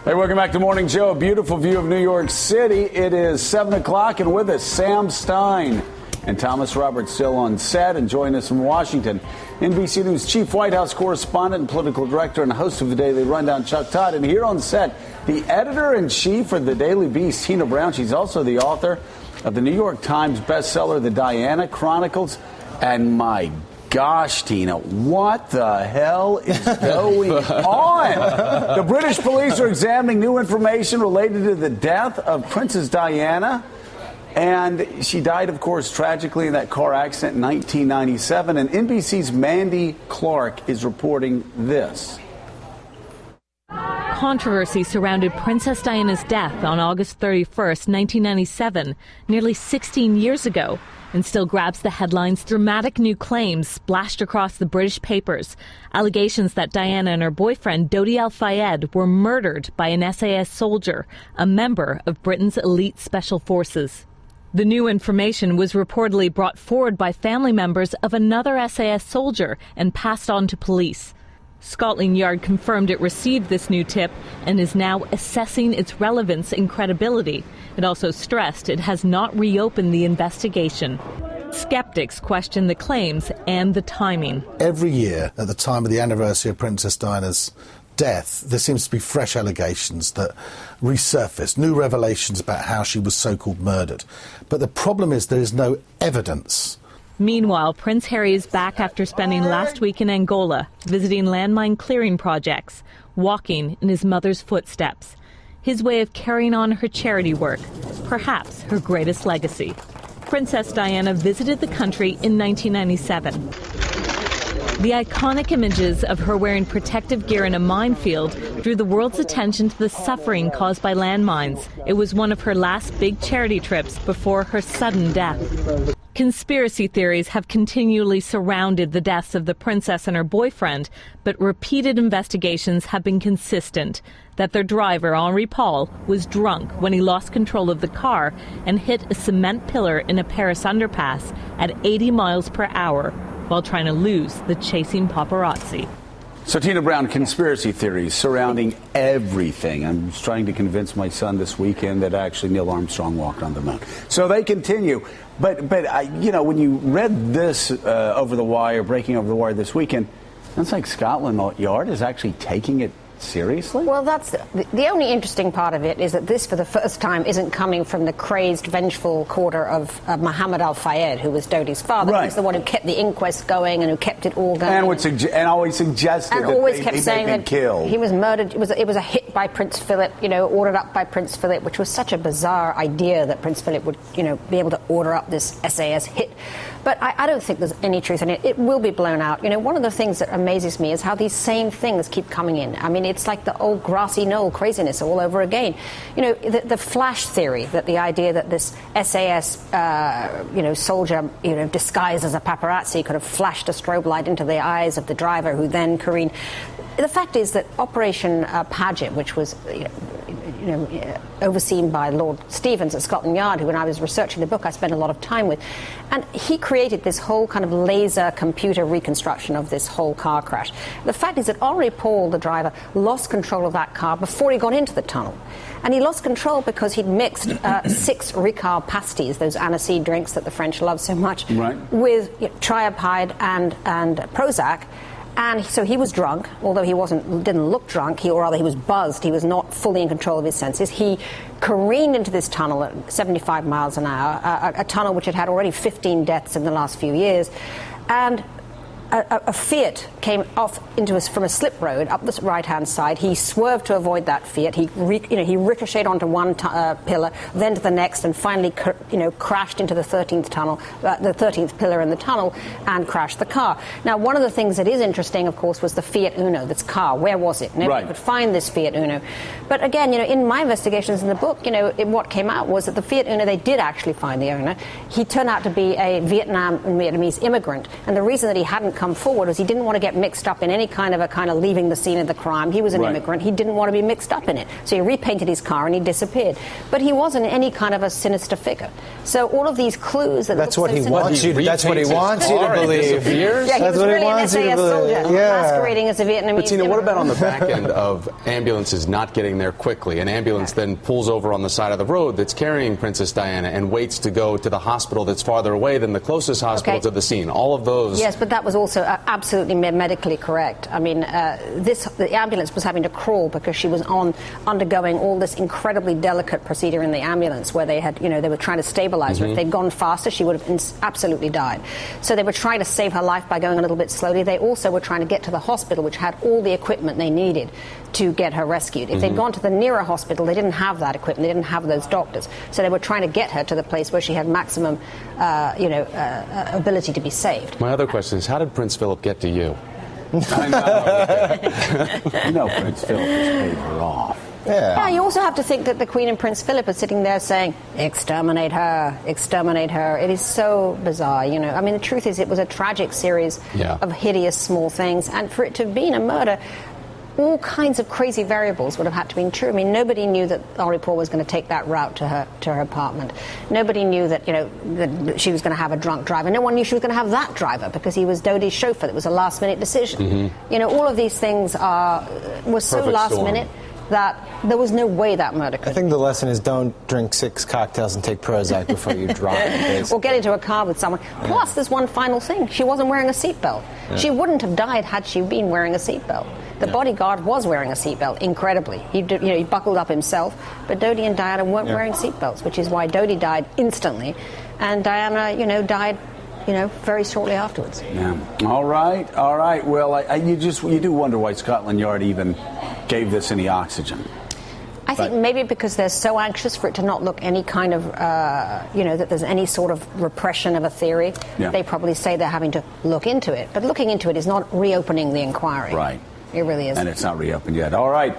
Hey, welcome back to Morning Joe. A beautiful view of New York City. It is 7 o'clock, and with us, Sam Stein and Thomas Roberts still on set, and joining us from Washington, NBC News chief White House correspondent and political director and host of the Daily Rundown, Chuck Todd. And here on set, the editor-in-chief of the Daily Beast, Tina Brown. She's also the author of the New York Times bestseller, The Diana Chronicles. And my gosh, Tina, what the hell is going on? The British police are examining new information related to the death of Princess Diana. And she died, of course, tragically in that car accident in 1997. And NBC's Mandy Clark is reporting this. Controversy surrounded Princess Diana's death on August 31st, 1997, nearly 16 years ago, and still grabs the headlines. Dramatic new claims splashed across the British papers. Allegations that Diana and her boyfriend, Dodi Al-Fayed, were murdered by an SAS soldier, a member of Britain's elite special forces. The new information was reportedly brought forward by family members of another SAS soldier and passed on to police. Scotland Yard confirmed it received this new tip and is now assessing its relevance and credibility. It also stressed it has not reopened the investigation. Skeptics question the claims and the timing. Every year, at the time of the anniversary of Princess Diana's death, there seems to be fresh allegations that resurface, new revelations about how she was so-called murdered. But the problem is there is no evidence. Meanwhile, Prince Harry is back after spending last week in Angola, visiting landmine clearing projects, walking in his mother's footsteps. His way of carrying on her charity work, perhaps her greatest legacy. Princess Diana visited the country in 1997. The iconic images of her wearing protective gear in a minefield drew the world's attention to the suffering caused by landmines. It was one of her last big charity trips before her sudden death. Conspiracy theories have continually surrounded the deaths of the princess and her boyfriend, but repeated investigations have been consistent that their driver, Henri Paul, was drunk when he lost control of the car and hit a cement pillar in a Paris underpass at 80 miles per hour while trying to lose the chasing paparazzi. So, Tina Brown, conspiracy theories surrounding everything. I'm just trying to convince my son this weekend that actually Neil Armstrong walked on the moon. So they continue. But you know, when you read this over the wire, breaking over the wire this weekend, it's like Scotland Yard is actually taking it seriously? Well, that's the only interesting part of it is that this, for the first time, isn't coming from the crazed, vengeful quarter of Mohammed Al-Fayed, who was Dodi's father. Right. He was the one who kept the inquest going and who kept it all going. And always suggested and that always they kept saying that killed. He was murdered. It was a hit by Prince Philip, you know, ordered up by Prince Philip, which was such a bizarre idea that Prince Philip would, you know, be able to order up this SAS hit. But I don't think there's any truth in it. It will be blown out. You know, one of the things that amazes me is how these same things keep coming in. I mean, it's like the old grassy knoll craziness all over again. You know, the flash theory, that the idea that this SAS, soldier, you know, disguised as a paparazzi could have flashed a strobe light into the eyes of the driver who then careened. The fact is that Operation Paget, which was, overseen by Lord Stevens at Scotland Yard, who, when I was researching the book, I spent a lot of time with, and he created this whole kind of laser computer reconstruction of this whole car crash. The fact is that Henri Paul, the driver, lost control of that car before he got into the tunnel. And he lost control because he'd mixed 6 Ricard pastilles, those aniseed drinks that the French love so much, right, with triopide and Prozac. And so he was drunk, although he didn't look drunk, he was buzzed. He was not fully in control of his senses. He careened into this tunnel at 75 miles an hour, a tunnel which had already 15 deaths in the last few years. And a Fiat came off from a slip road up the right-hand side. He swerved to avoid that Fiat. He ricocheted onto one pillar, then to the next, and finally, crashed into the 13th tunnel, the 13th pillar in the tunnel, and crashed the car. Now, one of the things that is interesting, of course, was the Fiat Uno, this car. Where was it? Nobody could find this Fiat Uno. But again, in my investigations in the book, what came out was that the Fiat Uno, they did actually find the owner. He turned out to be a Vietnamese immigrant, and the reason that he hadn't wouldn't come forward was he didn't want to get mixed up in any kind of leaving the scene of the crime. He was an immigrant. He didn't want to be mixed up in it. So he repainted his car and he disappeared. But he wasn't any kind of a sinister figure. So all of these clues that's what he wants you to believe. Yeah, he was really an SAS soldier, masquerading as a Vietnamese. But Tina, what about on the back end of ambulances not getting there quickly? An ambulance then pulls over on the side of the road that's carrying Princess Diana and waits to go to the hospital that's farther away than the closest hospital to the scene. All of those. Yes, but that was also absolutely medically correct. I mean, the ambulance was having to crawl because she was undergoing all this incredibly delicate procedure in the ambulance where they had, they were trying to stabilize her. If they'd gone faster, she would have absolutely died. So they were trying to save her life by going a little bit slowly. They also were trying to get to the hospital, which had all the equipment they needed to get her rescued. If they'd gone to the nearer hospital, they didn't have that equipment. They didn't have those doctors. So they were trying to get her to the place where she had maximum, ability to be saved. My other question is, how did Prince Philip get to you? I know. Prince Philip has paid her off. Yeah, you also have to think that the Queen and Prince Philip are sitting there saying, exterminate her, exterminate her. It is so bizarre, I mean, the truth is it was a tragic series of hideous small things. And for it to have been a murder, all kinds of crazy variables would have had to be true. I mean, nobody knew that Henri Paul was going to take that route to her apartment. Nobody knew that, that she was going to have a drunk driver. No one knew she was going to have that driver because he was Dodi's chauffeur. That was a last-minute decision. All of these things were so last-minute that there was no way that murder could. I think the lesson is don't drink 6 cocktails and take Prozac before you drive. Or get into a car with someone. Plus, there's one final thing. She wasn't wearing a seatbelt. She wouldn't have died had she been wearing a seatbelt. The bodyguard was wearing a seatbelt, incredibly. He buckled up himself, but Dodi and Diana weren't wearing seatbelts, which is why Dodi died instantly, and Diana, died very shortly afterwards. Yeah. All right. Well, you do wonder why Scotland Yard even gave this any oxygen. I think maybe because they're so anxious for it to not look any kind of, that there's any sort of repression of a theory. Yeah. They probably say they're having to look into it. But looking into it is not reopening the inquiry. Right. It really is. And it's not reopened yet. All right.